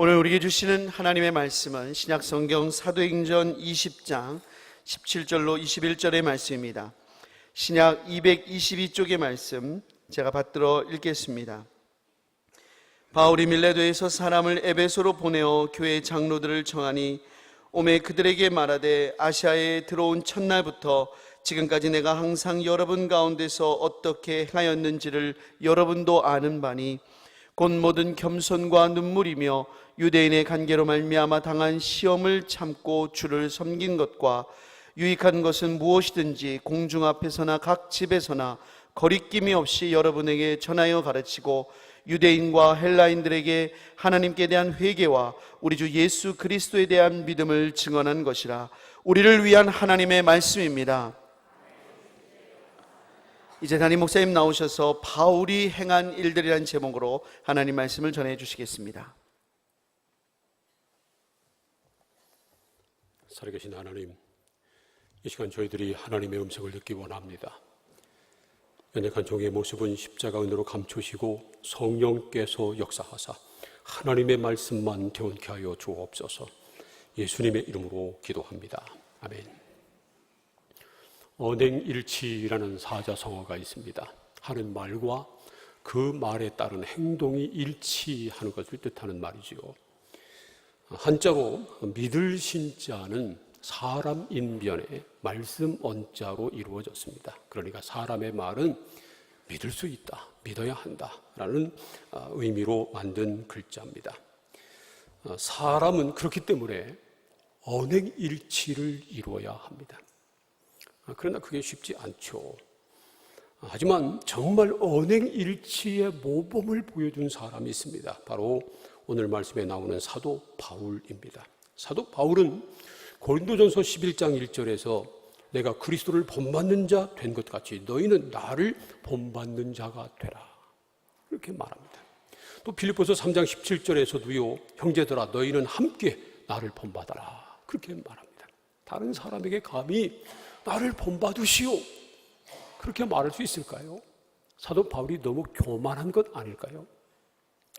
오늘 우리에게 주시는 하나님의 말씀은 신약성경 사도행전 20장 17절로 21절의 말씀입니다. 신약 222쪽의 말씀 제가 받들어 읽겠습니다. 바울이 밀레도에서 사람을 에베소로 보내어 교회 장로들을 청하니 오매 그들에게 말하되 아시아에 들어온 첫날부터 지금까지 내가 항상 여러분 가운데서 어떻게 행하였는지를 여러분도 아는 바니 곧 모든 겸손과 눈물이며 유대인의 관계로 말미암아 당한 시험을 참고 주를 섬긴 것과 유익한 것은 무엇이든지 공중 앞에서나 각 집에서나 거리낌이 없이 여러분에게 전하여 가르치고 유대인과 헬라인들에게 하나님께 대한 회개와 우리 주 예수 그리스도에 대한 믿음을 증언한 것이라. 우리를 위한 하나님의 말씀입니다. 이제 담임 목사님 나오셔서 바울이 행한 일들이라는 제목으로 하나님 말씀을 전해 주시겠습니다. 살아계신 하나님, 이 시간 저희들이 하나님의 음성을 듣기 원합니다. 연약한 종의 모습은 십자가 은혜로 감추시고 성령께서 역사하사 하나님의 말씀만 대원케 하여 주옵소서. 예수님의 이름으로 기도합니다. 아멘. 언행일치라는 사자성어가 있습니다. 하는 말과 그 말에 따른 행동이 일치하는 것을 뜻하는 말이지요. 한자로 믿을 신자는 사람 인변에 말씀 언자로 이루어졌습니다. 그러니까 사람의 말은 믿을 수 있다, 믿어야 한다라는 의미로 만든 글자입니다. 사람은 그렇기 때문에 언행일치를 이루어야 합니다. 그러나 그게 쉽지 않죠. 하지만 정말 언행일치의 모범을 보여준 사람이 있습니다. 바로 오늘 말씀에 나오는 사도 바울입니다. 사도 바울은 고린도전서 11장 1절에서 내가 그리스도를 본받는 자 된 것 같이 너희는 나를 본받는 자가 되라, 그렇게 말합니다. 또 빌립보서 3장 17절에서도요, 형제들아 너희는 함께 나를 본받아라, 그렇게 말합니다. 다른 사람에게 감히 나를 본받으시오, 그렇게 말할 수 있을까요? 사도 바울이 너무 교만한 것 아닐까요?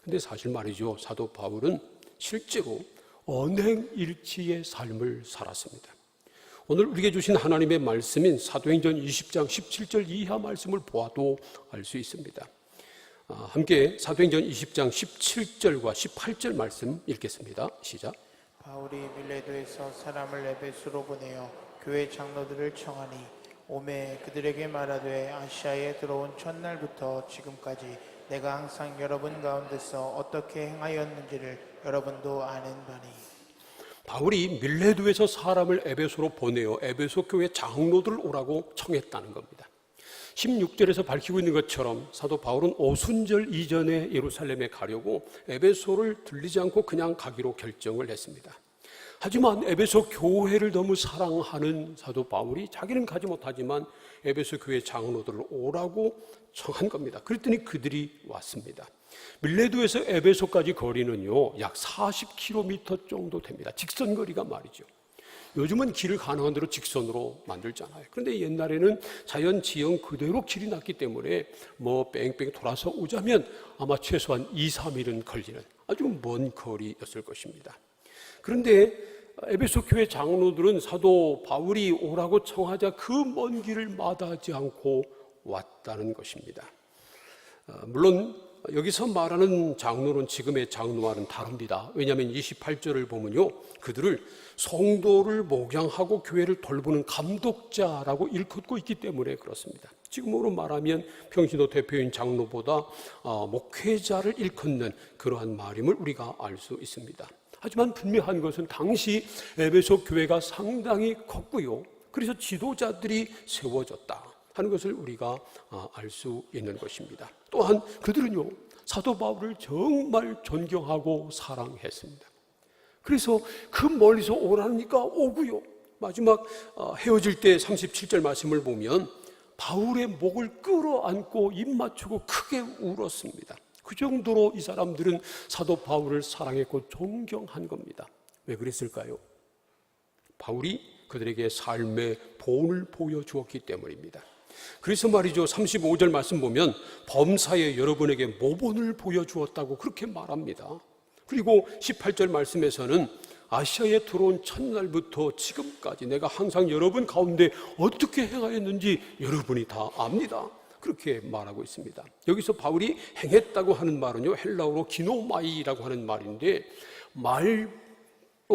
근데 사실 말이죠, 사도 바울은 실제로 언행일치의 삶을 살았습니다. 오늘 우리에게 주신 하나님의 말씀인 사도행전 20장 17절 이하 말씀을 보아도 알 수 있습니다. 함께 사도행전 20장 17절과 18절 말씀 읽겠습니다. 시작. 바울이 밀레도에서 사람을 에베소로 보내어 교회 장로들을 청하니 오매 그들에게 말하되 아시아에 들어온 첫날부터 지금까지 내가 항상 여러분 가운데서 어떻게 행하였는지를 여러분도 아는 바니. 바울이 밀레도에서 사람을 에베소로 보내어 에베소 교회 장로들을 오라고 청했다는 겁니다. 16절에서 밝히고 있는 것처럼 사도 바울은 오순절 이전에 예루살렘에 가려고 에베소를 들리지 않고 그냥 가기로 결정을 했습니다. 하지만 에베소 교회를 너무 사랑하는 사도 바울이 자기는 가지 못하지만 에베소 교회 장로들을 오라고 청한 겁니다. 그랬더니 그들이 왔습니다. 밀레도에서 에베소까지 거리는요, 약 40km 정도 됩니다. 직선거리가 말이죠. 요즘은 길을 가능한 대로 직선으로 만들잖아요. 그런데 옛날에는 자연 지형 그대로 길이 났기 때문에 뺑뺑 돌아서 오자면 아마 최소한 2-3일은 걸리는 아주 먼 거리였을 것입니다. 그런데 에베소 교회 장로들은 사도 바울이 오라고 청하자 그 먼 길을 마다하지 않고 왔다는 것입니다. 물론 여기서 말하는 장로는 지금의 장로와는 다릅니다. 왜냐하면 28절을 보면요, 그들을 성도를 목양하고 교회를 돌보는 감독자라고 일컫고 있기 때문에 그렇습니다. 지금으로 말하면 평신도 대표인 장로보다 목회자를 일컫는 그러한 말임을 우리가 알 수 있습니다. 하지만 분명한 것은 당시 에베소 교회가 상당히 컸고요, 그래서 지도자들이 세워졌다 하는 것을 우리가 알 수 있는 것입니다. 또한 그들은요, 사도 바울을 정말 존경하고 사랑했습니다. 그래서 그 멀리서 오라니까 오고요, 마지막 헤어질 때 37절 말씀을 보면 바울의 목을 끌어안고 입 맞추고 크게 울었습니다. 그 정도로 이 사람들은 사도 바울을 사랑했고 존경한 겁니다. 왜 그랬을까요? 바울이 그들에게 삶의 본을 보여주었기 때문입니다. 그래서 말이죠, 35절 말씀 보면 범사에 여러분에게 모본을 보여주었다고 그렇게 말합니다. 그리고 18절 말씀에서는 아시아에 들어온 첫날부터 지금까지 내가 항상 여러분 가운데 어떻게 행하였는지 여러분이 다 압니다. 그렇게 말하고 있습니다. 여기서 바울이 행했다고 하는 말은요, 헬라어로 기노마이라고 하는 말인데, 말로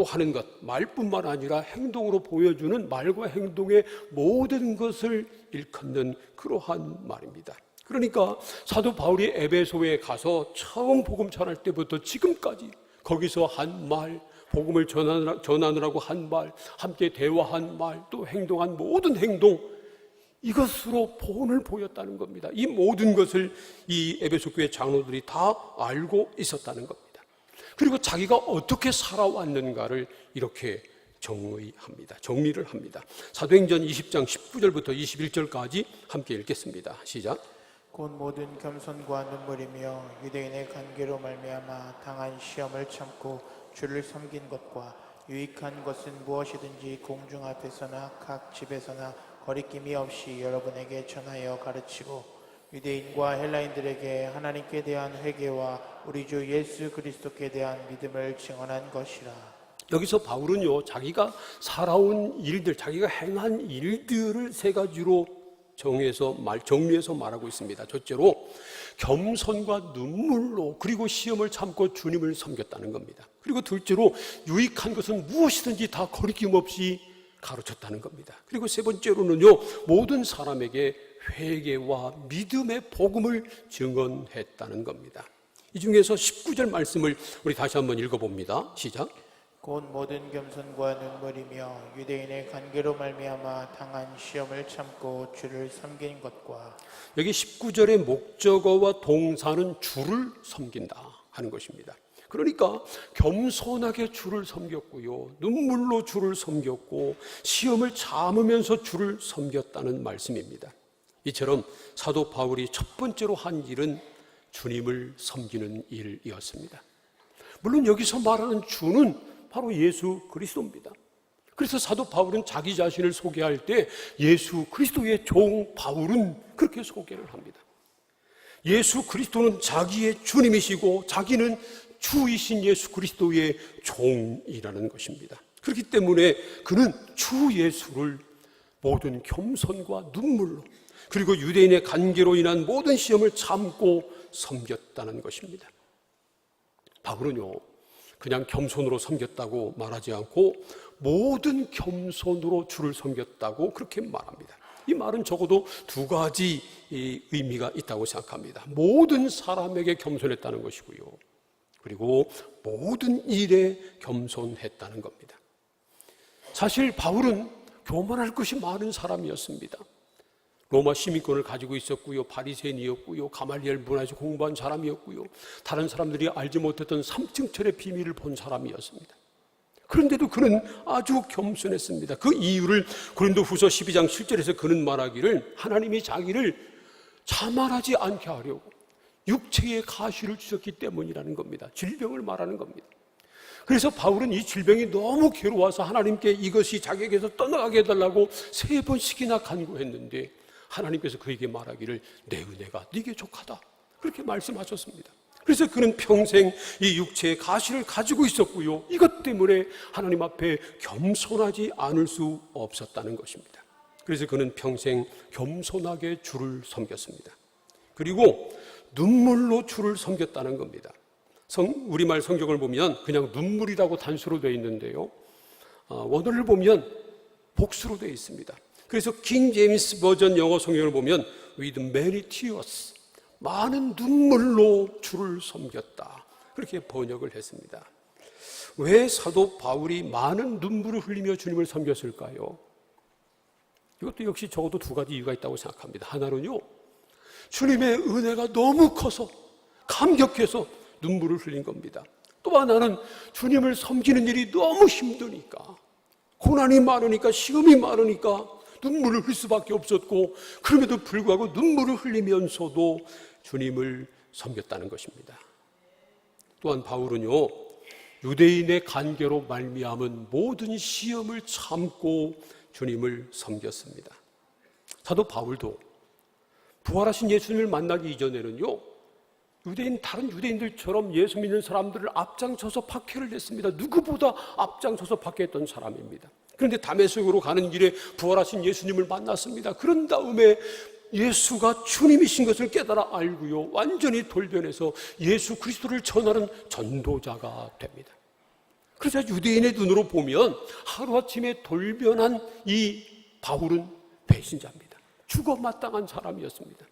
하는 것, 말뿐만 아니라 행동으로 보여주는 말과 행동의 모든 것을 일컫는 그러한 말입니다. 그러니까 사도 바울이 에베소에 가서 처음 복음 전할 때부터 지금까지 거기서 한 말, 복음을 전하느라고 한 말, 함께 대화한 말, 또 행동한 모든 행동, 이것으로 본을 보였다는 겁니다. 이 모든 것을 이 에베소 교회 장로들이 다 알고 있었다는 겁니다. 그리고 자기가 어떻게 살아왔는가를 이렇게 정리를 합니다. 사도행전 20장 19절부터 21절까지 함께 읽겠습니다. 시작. 곧 모든 겸손과 눈물이며 유대인의 관계로 말미암아 당한 시험을 참고 주를 섬긴 것과 유익한 것은 무엇이든지 공중 앞에서나 각 집에서나 거리낌이 없이 여러분에게 전하여 가르치고 유대인과 헬라인들에게 하나님께 대한 회개와 우리 주 예수 그리스도께 대한 믿음을 증언한 것이라. 여기서 바울은요, 자기가 살아온 일들, 자기가 행한 일들을 세 가지로 정리해서 말하고 있습니다. 첫째로 겸손과 눈물로, 그리고 시험을 참고 주님을 섬겼다는 겁니다. 그리고 둘째로 유익한 것은 무엇이든지 다 거리낌 없이 가르쳤다는 겁니다. 그리고 세 번째로는요, 모든 사람에게 회개와 믿음의 복음을 증언했다는 겁니다. 이 중에서 19절 말씀을 우리 다시 한번 읽어봅니다. 시작. 곧 모든 겸손과 눈물이며 유대인의 관계로 말미암아 당한 시험을 참고 주를 섬긴 것과, 여기 19절의 목적어와 동사는 주를 섬긴다 하는 것입니다. 그러니까 겸손하게 주를 섬겼고요, 눈물로 주를 섬겼고 시험을 참으면서 주를 섬겼다는 말씀입니다. 이처럼 사도 바울이 첫 번째로 한 일은 주님을 섬기는 일이었습니다. 물론 여기서 말하는 주는 바로 예수 그리스도입니다. 그래서 사도 바울은 자기 자신을 소개할 때 예수 그리스도의 종 바울은 그렇게 소개를 합니다. 예수 그리스도는 자기의 주님이시고 자기는 주이신 예수 그리스도의 종이라는 것입니다. 그렇기 때문에 그는 주 예수를 모든 겸손과 눈물로, 그리고 유대인의 관계로 인한 모든 시험을 참고 섬겼다는 것입니다. 바울은요, 그냥 겸손으로 섬겼다고 말하지 않고 모든 겸손으로 주를 섬겼다고 그렇게 말합니다. 이 말은 적어도 두 가지 의미가 있다고 생각합니다. 모든 사람에게 겸손했다는 것이고요, 그리고 모든 일에 겸손했다는 겁니다. 사실 바울은 교만할 것이 많은 사람이었습니다. 로마 시민권을 가지고 있었고요, 바리새인이었고요, 가말리엘 문화에서 공부한 사람이었고요, 다른 사람들이 알지 못했던 삼층철의 비밀을 본 사람이었습니다. 그런데도 그는 아주 겸손했습니다. 그 이유를 고린도후서 12장 7절에서 그는 말하기를 하나님이 자기를 자만하지 않게 하려고 육체의 가시를 주셨기 때문이라는 겁니다. 질병을 말하는 겁니다. 그래서 바울은 이 질병이 너무 괴로워서 하나님께 이것이 자기에게서 떠나가게 해달라고 3번씩이나 간구했는데 하나님께서 그에게 말하기를 내 은혜가 네게 족하다, 그렇게 말씀하셨습니다. 그래서 그는 평생 이 육체의 가시를 가지고 있었고요, 이것 때문에 하나님 앞에 겸손하지 않을 수 없었다는 것입니다. 그래서 그는 평생 겸손하게 주를 섬겼습니다. 그리고 눈물로 주를 섬겼다는 겁니다. 우리말 성경을 보면 그냥 눈물이라고 단수로 되어 있는데요, 원어를 보면 복수로 되어 있습니다. 그래서 킹 제임스 버전 영어 성경을 보면 with many tears, 많은 눈물로 주를 섬겼다, 그렇게 번역을 했습니다. 왜 사도 바울이 많은 눈물을 흘리며 주님을 섬겼을까요? 이것도 역시 적어도 두 가지 이유가 있다고 생각합니다. 하나는요, 주님의 은혜가 너무 커서 감격해서 눈물을 흘린 겁니다. 또 하나는 주님을 섬기는 일이 너무 힘드니까, 고난이 많으니까, 시험이 많으니까 눈물을 흘릴 수밖에 없었고, 그럼에도 불구하고 눈물을 흘리면서도 주님을 섬겼다는 것입니다. 또한 바울은요, 유대인의 관계로 말미암은 모든 시험을 참고 주님을 섬겼습니다. 사도 바울도 부활하신 예수님을 만나기 이전에는요, 다른 유대인들처럼 예수 믿는 사람들을 앞장서서 박해를 했습니다. 누구보다 앞장서서 박해했던 사람입니다. 그런데 다메섹으로 가는 길에 부활하신 예수님을 만났습니다. 그런 다음에 예수가 주님이신 것을 깨달아 알고요, 완전히 돌변해서 예수 그리스도를 전하는 전도자가 됩니다. 그래서 유대인의 눈으로 보면 하루아침에 돌변한 이 바울은 배신자입니다. 죽어 마땅한 사람이었습니다.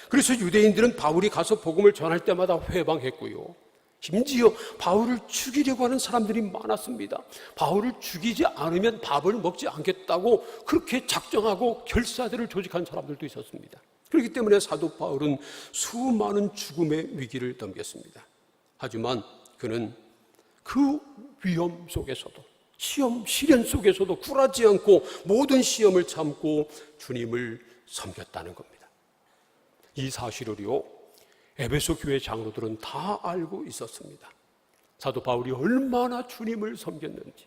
그래서 유대인들은 바울이 가서 복음을 전할 때마다 회방했고요, 심지어 바울을 죽이려고 하는 사람들이 많았습니다. 바울을 죽이지 않으면 밥을 먹지 않겠다고 그렇게 작정하고 결사대를 조직한 사람들도 있었습니다. 그렇기 때문에 사도 바울은 수많은 죽음의 위기를 넘겼습니다. 하지만 그는 그 위험 속에서도, 시험, 시련 속에서도 굴하지 않고 모든 시험을 참고 주님을 섬겼다는 겁니다. 이 사실을요, 에베소 교회 장로들은 다 알고 있었습니다. 사도 바울이 얼마나 주님을 섬겼는지,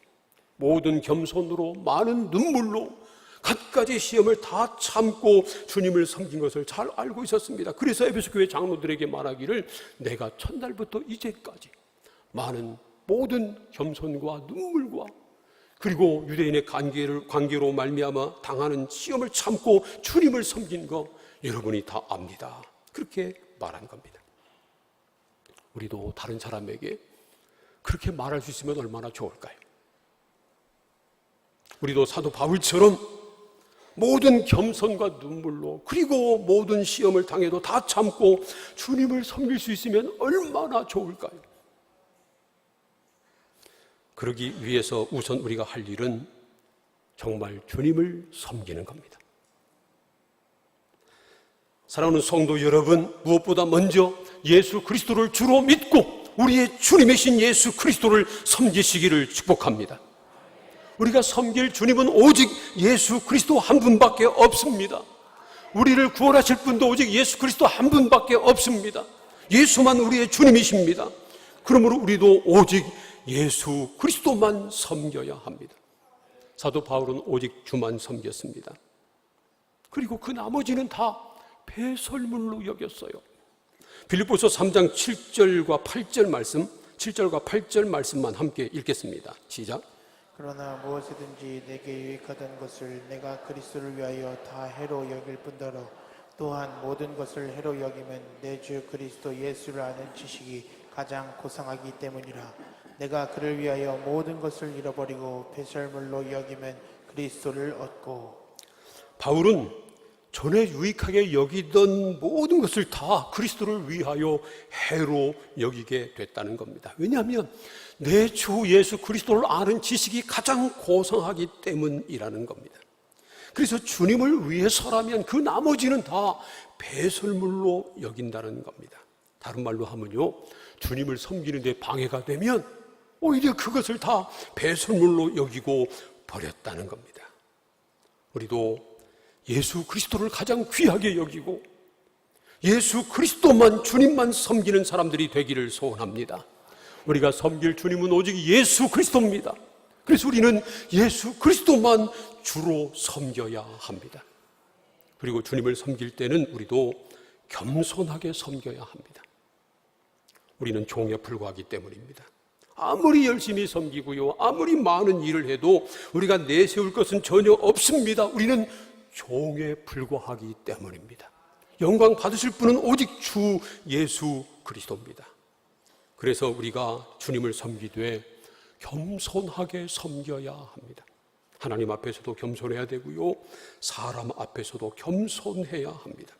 모든 겸손으로 많은 눈물로 갖가지 시험을 다 참고 주님을 섬긴 것을 잘 알고 있었습니다. 그래서 에베소 교회 장로들에게 말하기를, 내가 첫날부터 이제까지 많은 모든 겸손과 눈물과 그리고 유대인의 관계로 말미암아 당하는 시험을 참고 주님을 섬긴 거 여러분이 다 압니다. 그렇게 말한 겁니다. 우리도 다른 사람에게 그렇게 말할 수 있으면 얼마나 좋을까요? 우리도 사도 바울처럼 모든 겸손과 눈물로, 그리고 모든 시험을 당해도 다 참고 주님을 섬길 수 있으면 얼마나 좋을까요? 그러기 위해서 우선 우리가 할 일은 정말 주님을 섬기는 겁니다. 사랑하는 성도 여러분, 무엇보다 먼저 예수 그리스도를 주로 믿고 우리의 주님이신 예수 그리스도를 섬기시기를 축복합니다. 우리가 섬길 주님은 오직 예수 그리스도 한 분밖에 없습니다. 우리를 구원하실 분도 오직 예수 그리스도 한 분밖에 없습니다. 예수만 우리의 주님이십니다. 그러므로 우리도 오직 예수 그리스도만 섬겨야 합니다. 사도 바울은 오직 주만 섬겼습니다. 그리고 그 나머지는 다 배설물로 여겼어요. 빌립보서 3장 7절과 8절 말씀만 함께 읽겠습니다. 시작. 그러나 무엇이든지 내게 유익하던 것을 내가 그리스도를 위하여 다 해로 여길 뿐더러 또한 모든 것을 해로 여기면 내 주 그리스도 예수를 아는 지식이 가장 고상하기 때문이라. 내가 그를 위하여 모든 것을 잃어버리고 배설물로 여기면 그리스도를 얻고. 바울은 전에 유익하게 여기던 모든 것을 다 그리스도를 위하여 해로 여기게 됐다는 겁니다. 왜냐하면 내 주 예수 그리스도를 아는 지식이 가장 고상하기 때문이라는 겁니다. 그래서 주님을 위해서라면 그 나머지는 다 배설물로 여긴다는 겁니다. 다른 말로 하면요, 주님을 섬기는 데 방해가 되면 오히려 그것을 다 배설물로 여기고 버렸다는 겁니다. 우리도 예수 그리스도를 가장 귀하게 여기고 예수 그리스도만, 주님만 섬기는 사람들이 되기를 소원합니다. 우리가 섬길 주님은 오직 예수 그리스도입니다. 그래서 우리는 예수 그리스도만 주로 섬겨야 합니다. 그리고 주님을 섬길 때는 우리도 겸손하게 섬겨야 합니다. 우리는 종에 불과하기 때문입니다. 아무리 열심히 섬기고요, 아무리 많은 일을 해도 우리가 내세울 것은 전혀 없습니다. 우리는 종에 불과하기 때문입니다. 영광 받으실 분은 오직 주 예수 그리스도입니다. 그래서 우리가 주님을 섬기되 겸손하게 섬겨야 합니다. 하나님 앞에서도 겸손해야 되고요, 사람 앞에서도 겸손해야 합니다.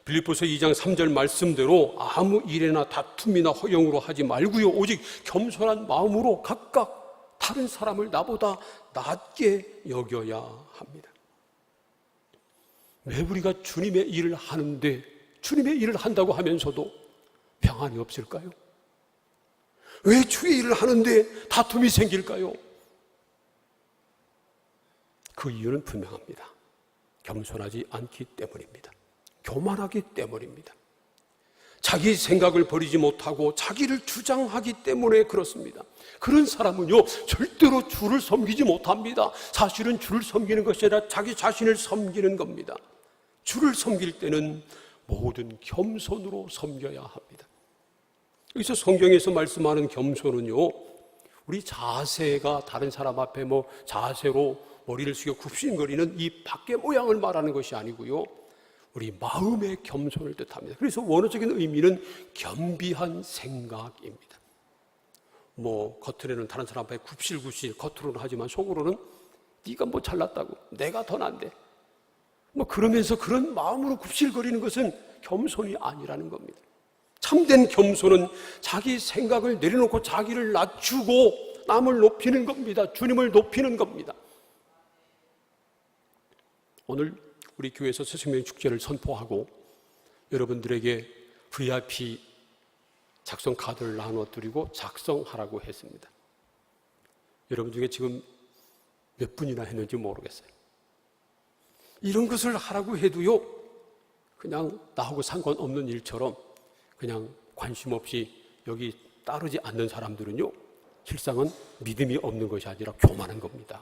빌립보서 2장 3절 말씀대로 아무 일에나 다툼이나 허영으로 하지 말고요, 오직 겸손한 마음으로 각각 다른 사람을 나보다 낮게 여겨야 합니다. 왜 우리가 주님의 일을 하는데, 주님의 일을 한다고 하면서도 평안이 없을까요? 왜 주의 일을 하는데 다툼이 생길까요? 그 이유는 분명합니다. 겸손하지 않기 때문입니다. 교만하기 때문입니다. 자기 생각을 버리지 못하고 자기를 주장하기 때문에 그렇습니다. 그런 사람은요, 절대로 주를 섬기지 못합니다. 사실은 주를 섬기는 것이 아니라 자기 자신을 섬기는 겁니다. 주를 섬길 때는 모든 겸손으로 섬겨야 합니다. 여기서 성경에서 말씀하는 겸손은요, 우리 자세가 다른 사람 앞에 자세로 머리를 숙여 굽신거리는 이 밖의 모양을 말하는 것이 아니고요, 우리 마음의 겸손을 뜻합니다. 그래서 원어적인 의미는 겸비한 생각입니다. 겉으로는 다른 사람 앞에 굽실굽실 겉으로는 하지만 속으로는 네가 잘났다고, 내가 더 난데, 그러면서 그런 마음으로 굽실거리는 것은 겸손이 아니라는 겁니다. 참된 겸손은 자기 생각을 내려놓고 자기를 낮추고 남을 높이는 겁니다. 주님을 높이는 겁니다. 오늘 우리 교회에서 새생명 축제를 선포하고 여러분들에게 VIP 작성 카드를 나눠드리고 작성하라고 했습니다. 여러분 중에 지금 몇 분이나 했는지 모르겠어요. 이런 것을 하라고 해도요, 그냥 나하고 상관없는 일처럼 그냥 관심 없이 여기 따르지 않는 사람들은요, 실상은 믿음이 없는 것이 아니라 교만한 겁니다.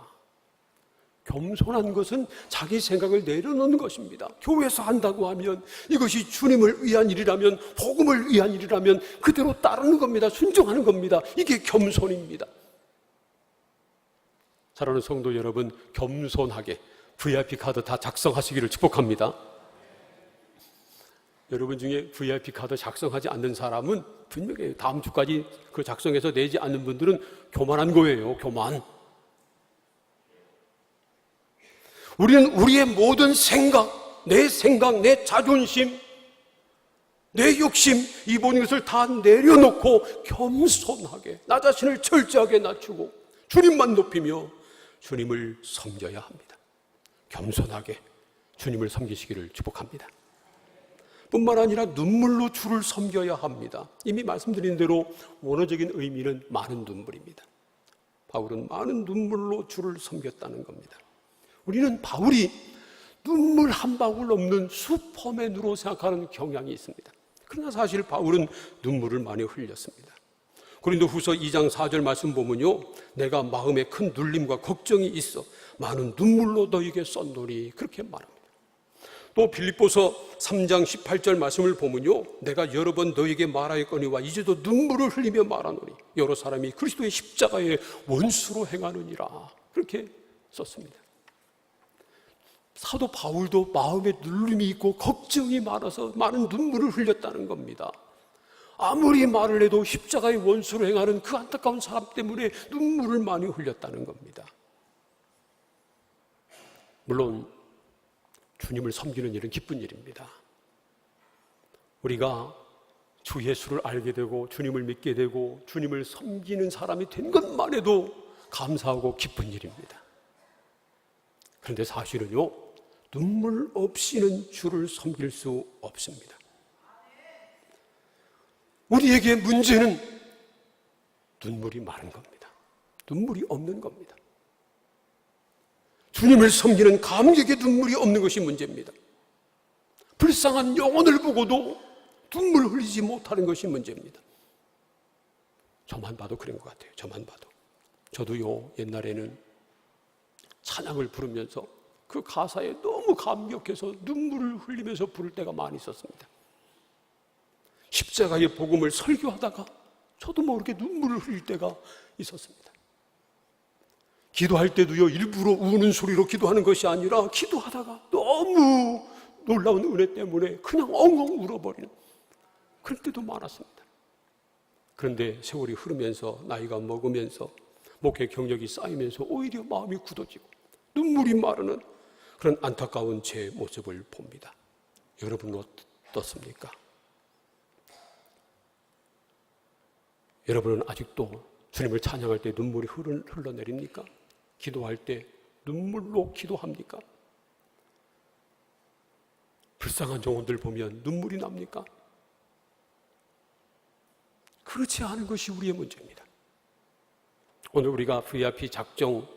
겸손한 것은 자기 생각을 내려놓는 것입니다. 교회에서 한다고 하면 이것이 주님을 위한 일이라면, 복음을 위한 일이라면 그대로 따르는 겁니다. 순종하는 겁니다. 이게 겸손입니다. 사랑하는 성도 여러분, 겸손하게 VIP 카드 다 작성하시기를 축복합니다. 여러분 중에 VIP 카드 작성하지 않는 사람은 분명히 다음 주까지 그 작성해서 내지 않는 분들은 교만한 거예요. 교만. 우리는 우리의 모든 생각, 내 자존심, 내 욕심, 이 모든 것을 다 내려놓고 겸손하게 나 자신을 철저하게 낮추고 주님만 높이며 주님을 섬겨야 합니다. 겸손하게 주님을 섬기시기를 축복합니다. 뿐만 아니라 눈물로 주를 섬겨야 합니다. 이미 말씀드린 대로 원어적인 의미는 많은 눈물입니다. 바울은 많은 눈물로 주를 섬겼다는 겁니다. 우리는 바울이 눈물 한 방울 없는 슈퍼맨으로 생각하는 경향이 있습니다. 그러나 사실 바울은 눈물을 많이 흘렸습니다. 고린도후서 2장 4절 말씀 보면요, 내가 마음에 큰 눌림과 걱정이 있어 많은 눈물로 너에게 썼노니, 그렇게 말합니다. 또 빌립보서 3장 18절 말씀을 보면요, 내가 여러 번 너에게 말하였거니와 이제도 눈물을 흘리며 말하노니 여러 사람이 그리스도의 십자가의 원수로 행하느니라, 그렇게 썼습니다. 사도 바울도 마음에 눌림이 있고 걱정이 많아서 많은 눈물을 흘렸다는 겁니다. 아무리 말을 해도 십자가의 원수로 행하는 그 안타까운 사람 때문에 눈물을 많이 흘렸다는 겁니다. 물론 주님을 섬기는 일은 기쁜 일입니다. 우리가 주 예수를 알게 되고 주님을 믿게 되고 주님을 섬기는 사람이 된 것만 해도 감사하고 기쁜 일입니다. 그런데 사실은요, 눈물 없이는 주를 섬길 수 없습니다. 우리에게 문제는 눈물이 많은 겁니다. 눈물이 없는 겁니다. 주님을 섬기는 감격의 눈물이 없는 것이 문제입니다. 불쌍한 영혼을 보고도 눈물 흘리지 못하는 것이 문제입니다. 저만 봐도 그런 것 같아요. 저만 봐도. 저도요, 옛날에는 찬양을 부르면서 그 가사에 너무 감격해서 눈물을 흘리면서 부를 때가 많이 있었습니다. 십자가의 복음을 설교하다가 저도 모르게 눈물을 흘릴 때가 있었습니다. 기도할 때도요, 일부러 우는 소리로 기도하는 것이 아니라 기도하다가 너무 놀라운 은혜 때문에 그냥 엉엉 울어버리는 그럴 때도 많았습니다. 그런데 세월이 흐르면서 나이가 먹으면서 목회 경력이 쌓이면서 오히려 마음이 굳어지고 눈물이 마르는 그런 안타까운 제 모습을 봅니다. 여러분은 어떻습니까? 여러분은 아직도 주님을 찬양할 때 눈물이 흘러내립니까? 기도할 때 눈물로 기도합니까? 불쌍한 영혼들 보면 눈물이 납니까? 그렇지 않은 것이 우리의 문제입니다. 오늘 우리가 VIP 작정하는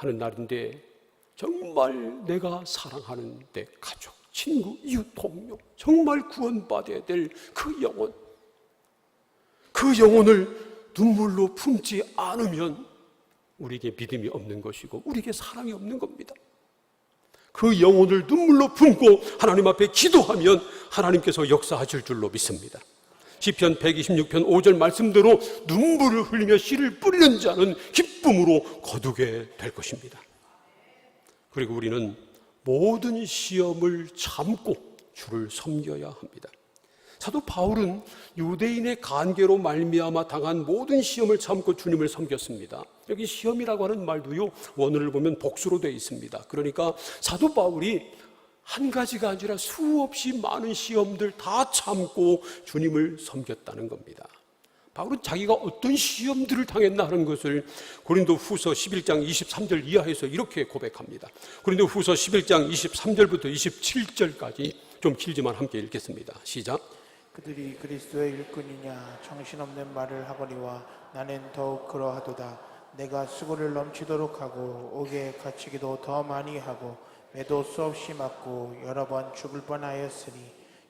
날인데 정말 내가 사랑하는 내 가족, 친구, 이웃, 동료, 정말 구원받아야 될 그 영혼, 그 영혼을 눈물로 품지 않으면 우리에게 믿음이 없는 것이고 우리에게 사랑이 없는 겁니다. 그 영혼을 눈물로 품고 하나님 앞에 기도하면 하나님께서 역사하실 줄로 믿습니다. 시편 126편 5절 말씀대로 눈물을 흘리며 씨를 뿌리는 자는 기쁨으로 거두게 될 것입니다. 그리고 우리는 모든 시험을 참고 주를 섬겨야 합니다. 사도 바울은 유대인의 간계로 말미암아 당한 모든 시험을 참고 주님을 섬겼습니다. 여기 시험이라고 하는 말도요, 원어를 보면 복수로 되어 있습니다. 그러니까 사도 바울이 한 가지가 아니라 수없이 많은 시험들 다 참고 주님을 섬겼다는 겁니다. 바울은 자기가 어떤 시험들을 당했나 하는 것을 고린도 후서 11장 23절 이하에서 이렇게 고백합니다. 고린도 후서 11장 23절부터 27절까지 좀 길지만 함께 읽겠습니다. 시작. 그들이 그리스도의 일꾼이냐 정신없는 말을 하거니와 나는 더욱 그러하도다. 내가 수고를 넘치도록 하고 옥에 갇히기도 더 많이 하고 매도 수없이 맞고 여러 번 죽을 뻔하였으니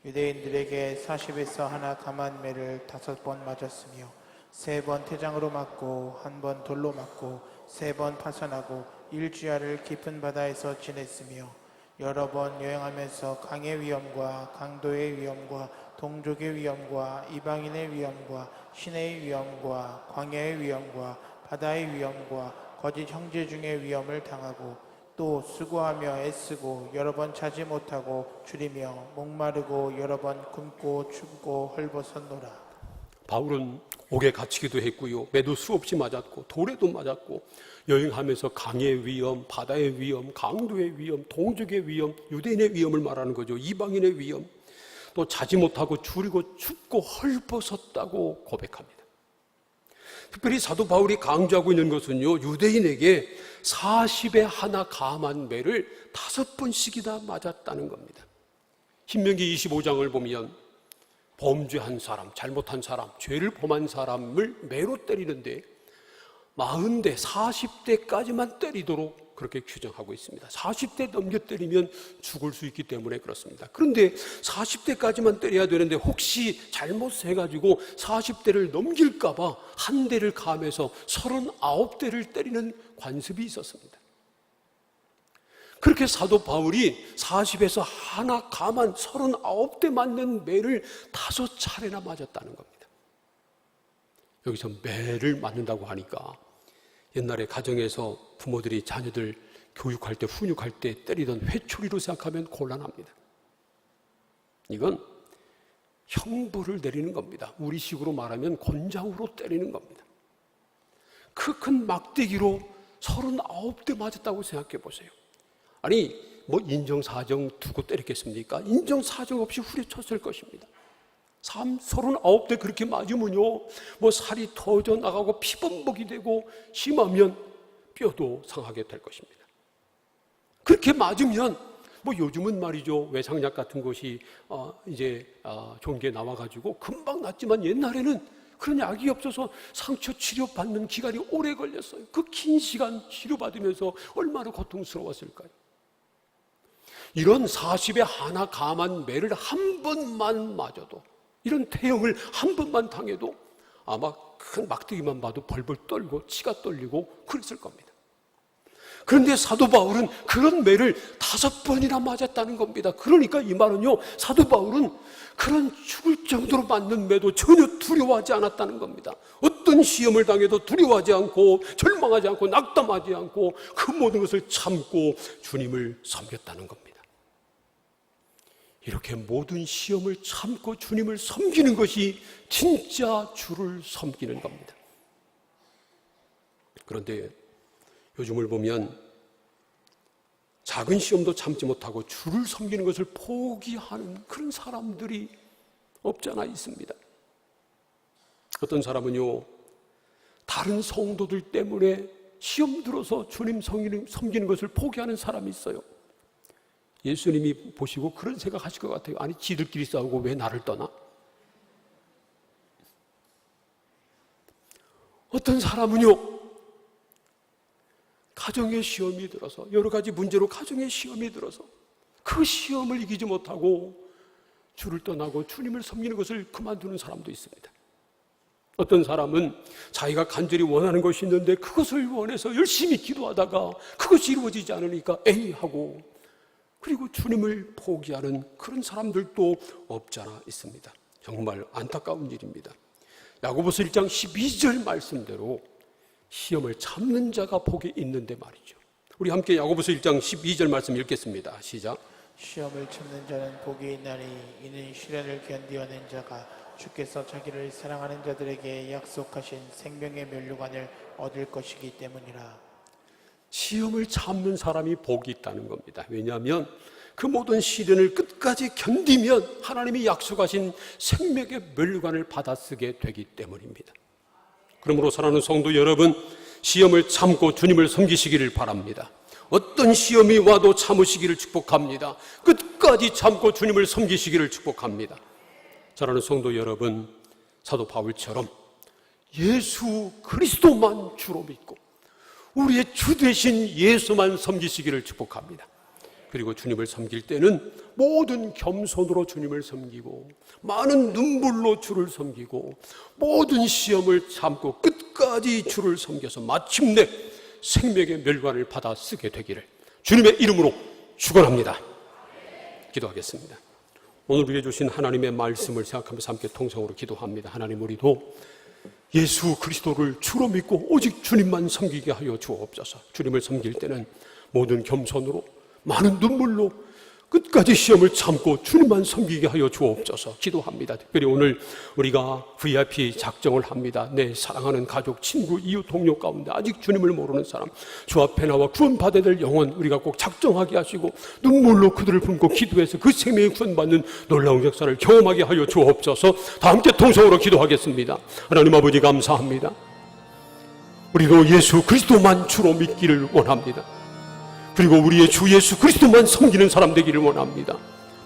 유대인들에게 40에서 하나 감한 매를 5번 맞았으며 3번 태장으로 맞고 1번 돌로 맞고 3번 파선하고 일주야를 깊은 바다에서 지냈으며 여러 번 여행하면서 강의 위험과 강도의 위험과 동족의 위험과 이방인의 위험과 신의 위험과 광야의 위험과 바다의 위험과 거짓 형제 중의 위험을 당하고 또 수고하며 애쓰고 여러 번 자지 못하고 줄이며 목마르고 여러 번 굶고 춥고 헐벗었노라. 바울은 옥에 갇히기도 했고요, 매도 수없이 맞았고 돌에도 맞았고 여행하면서 강의 위험, 바다의 위험, 강도의 위험, 동족의 위험, 유대인의 위험을 말하는 거죠. 이방인의 위험, 또 자지 못하고 줄이고 춥고 헐벗었다고 고백합니다. 특별히 사도 바울이 강조하고 있는 것은요, 유대인에게 40에 하나 감한 매를 5번씩이나 맞았다는 겁니다. 신명기 25장을 보면 범죄한 사람, 잘못한 사람, 죄를 범한 사람을 매로 때리는데 40대, 40대까지만 때리도록 그렇게 규정하고 있습니다. 40대 넘겨 때리면 죽을 수 있기 때문에 그렇습니다. 그런데 40대까지만 때려야 되는데 혹시 잘못해가지고 40대를 넘길까 봐 한 대를 감해서 39대를 때리는 관습이 있었습니다. 그렇게 사도 바울이 40에서 하나 감한 39대 맞는 매를 5차례나 맞았다는 겁니다. 여기서 매를 맞는다고 하니까 옛날에 가정에서 부모들이 자녀들 교육할 때, 훈육할 때 때리던 회초리로 생각하면 곤란합니다. 이건 형벌을 내리는 겁니다. 우리식으로 말하면 권장으로 때리는 겁니다. 그 큰 막대기로 39대 맞았다고 생각해 보세요. 아니, 뭐 인정사정 두고 때렸겠습니까? 인정사정 없이 후려쳤을 것입니다. 39대 그렇게 맞으면요, 뭐 살이 터져 나가고 피범벅이 되고 심하면 뼈도 상하게 될 것입니다. 그렇게 맞으면 뭐 요즘은 말이죠, 외상약 같은 것이 좋은 게 나와가지고 금방 낫지만 옛날에는 그런 약이 없어서 상처 치료받는 기간이 오래 걸렸어요. 그 긴 시간 치료받으면서 얼마나 고통스러웠을까요? 이런 40에 하나 감한 매를 한 번만 맞아도, 이런 태형을 한 번만 당해도 아마 큰 막대기만 봐도 벌벌 떨고 치가 떨리고 그랬을 겁니다. 그런데 사도 바울은 그런 매를 5번이나 맞았다는 겁니다. 그러니까 이 말은요, 사도 바울은 그런 죽을 정도로 맞는 매도 전혀 두려워하지 않았다는 겁니다. 어떤 시험을 당해도 두려워하지 않고 절망하지 않고 낙담하지 않고 그 모든 것을 참고 주님을 섬겼다는 겁니다. 이렇게 모든 시험을 참고 주님을 섬기는 것이 진짜 주를 섬기는 겁니다. 그런데 요즘을 보면 작은 시험도 참지 못하고 주를 섬기는 것을 포기하는 그런 사람들이 없지 않아 있습니다. 어떤 사람은요, 다른 성도들 때문에 시험 들어서 주님 섬기는 것을 포기하는 사람이 있어요. 예수님이 보시고 그런 생각하실 것 같아요. 아니, 지들끼리 싸우고 왜 나를 떠나? 어떤 사람은요, 가정의 시험이 들어서, 여러 가지 문제로 가정의 시험이 들어서 그 시험을 이기지 못하고 주를 떠나고 주님을 섬기는 것을 그만두는 사람도 있습니다. 어떤 사람은 자기가 간절히 원하는 것이 있는데 그것을 원해서 열심히 기도하다가 그것이 이루어지지 않으니까 에이 하고, 그리고 주님을 포기하는 그런 사람들도 없지 않아 있습니다. 정말 안타까운 일입니다. 야고보서 1장 12절 말씀대로 시험을 참는 자가 복이 있는데 말이죠. 우리 함께 야고보서 1장 12절 말씀 읽겠습니다. 시작. 시험을 참는 자는 복이 있나니 이는 시련을 견디어낸 자가 주께서 자기를 사랑하는 자들에게 약속하신 생명의 면류관을 얻을 것이기 때문이라. 시험을 참는 사람이 복이 있다는 겁니다. 왜냐하면 그 모든 시련을 끝까지 견디면 하나님이 약속하신 생명의 면류관을 받아쓰게 되기 때문입니다. 그러므로 사랑하는 성도 여러분, 시험을 참고 주님을 섬기시기를 바랍니다. 어떤 시험이 와도 참으시기를 축복합니다. 끝까지 참고 주님을 섬기시기를 축복합니다. 사랑하는 성도 여러분, 사도 바울처럼 예수 그리스도만 주로 믿고 우리의 주 되신 예수만 섬기시기를 축복합니다. 그리고 주님을 섬길 때는 모든 겸손으로 주님을 섬기고 많은 눈물로 주를 섬기고 모든 시험을 참고 끝까지 주를 섬겨서 마침내 생명의 멸관을 받아 쓰게 되기를 주님의 이름으로 축원합니다. 기도하겠습니다. 오늘 우리에게 주신 하나님의 말씀을 생각하면서 함께 통성으로 기도합니다. 하나님, 우리도 예수 그리스도를 주로 믿고 오직 주님만 섬기게 하여 주옵소서. 주님을 섬길 때는 모든 겸손으로 많은 눈물로 끝까지 시험을 참고 주님만 섬기게 하여 주옵소서 기도합니다. 특별히 오늘 우리가 VIP 작정을 합니다. 내 사랑하는 가족, 친구, 이웃, 동료 가운데 아직 주님을 모르는 사람, 주 앞에 나와 구원받아야 될 영혼 우리가 꼭 작정하게 하시고 눈물로 그들을 품고 기도해서 그 생명이 구원받는 놀라운 역사를 경험하게 하여 주옵소서. 다 함께 통성으로 기도하겠습니다. 하나님 아버지, 감사합니다. 우리도 예수 그리스도만 주로 믿기를 원합니다. 그리고 우리의 주 예수 그리스도만 섬기는 사람 되기를 원합니다.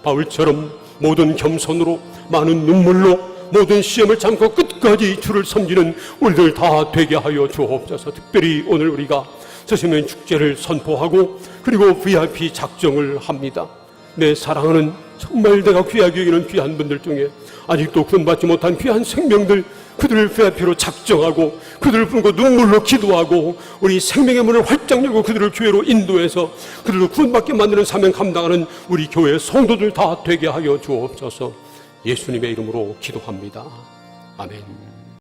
바울처럼 모든 겸손으로 많은 눈물로 모든 시험을 참고 끝까지 주를 섬기는 우리들 다 되게 하여 주옵소서. 특별히 오늘 우리가 저시면 축제를 선포하고 그리고 VIP 작정을 합니다. 내 사랑하는 정말 내가 귀하게 여기는 귀한 분들 중에 아직도 구원받지 못한 귀한 생명들, 그들을 VIP로 작정하고 그들을 품고 눈물로 기도하고 우리 생명의 문을 활짝 열고 그들을 교회로 인도해서 그들을 구원받게 만드는 사명 감당하는 우리 교회 성도들 다 되게 하여 주옵소서. 예수님의 이름으로 기도합니다. 아멘.